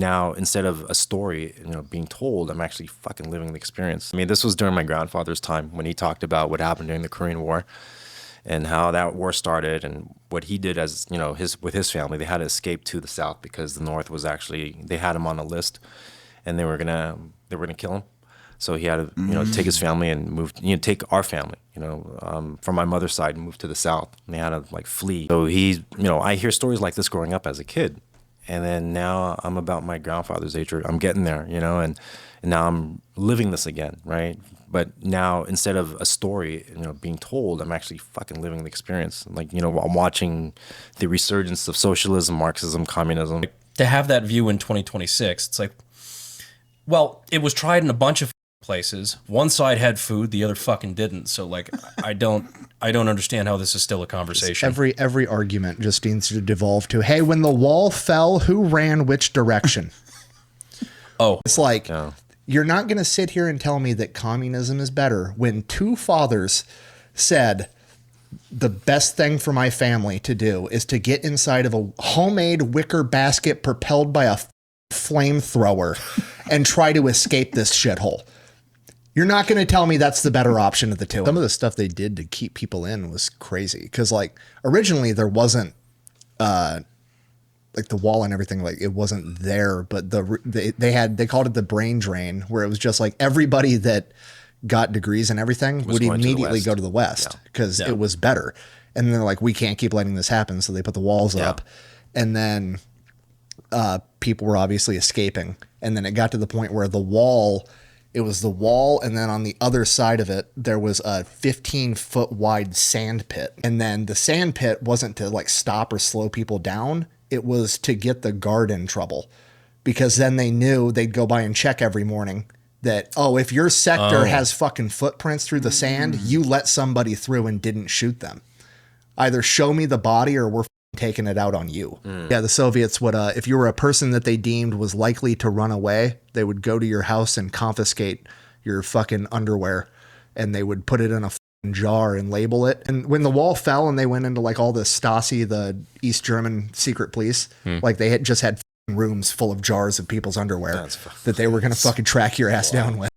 now instead of a story, being told, I'm actually fucking living the experience. I mean, this was during my grandfather's time when he talked about what happened during the Korean War and how that war started and what he did as, with his family. They had to escape to the South because the North was actually, they had him on a list and they were gonna kill him. So he had to, take his family and move, take our family, from my mother's side and move to the South. And they had to like flee. So I hear stories like this growing up as a kid. And then now I'm about my grandfather's age, or I'm getting there, and now I'm living this again, right? But now instead of a story, being told, I'm actually fucking living the experience. Like, I'm watching the resurgence of socialism, Marxism, communism. To have that view in 2026, it's like, well, it was tried in a bunch of places. One side had food, the other fucking didn't. So like, I don't understand how this is still a conversation. Every argument just needs to devolve to, hey, when the wall fell, who ran which direction? Oh, it's like, you're not going to sit here and tell me that communism is better when two fathers said the best thing for my family to do is to get inside of a homemade wicker basket propelled by a flamethrower and try to escape this shithole. You're not going to tell me that's the better option of the two. Some of the stuff they did to keep people in was crazy. Cause like originally there wasn't, like the wall and everything, like it wasn't there, but they called it the brain drain, where it was just like everybody that got degrees and everything would immediately go to the West because it was better. And they're like, we can't keep letting this happen. So they put the walls up, and then, people were obviously escaping. And then it got to the point where it was the wall, and then on the other side of it, there was a 15-foot wide sand pit. And then the sand pit wasn't to like stop or slow people down. It was to get the guard in trouble, because then they knew they'd go by and check every morning that, oh, if your sector has fucking footprints through the sand, you let somebody through and didn't shoot them. Either show me the body or we're taking it out on you. Yeah, the Soviets would, if you were a person that they deemed was likely to run away, they would go to your house and confiscate your fucking underwear, and they would put it in a jar and label it. And when the wall fell and they went into like all the Stasi, the East German secret police, like they had just had rooms full of jars of people's underwear that they were going to fucking track your ass down with.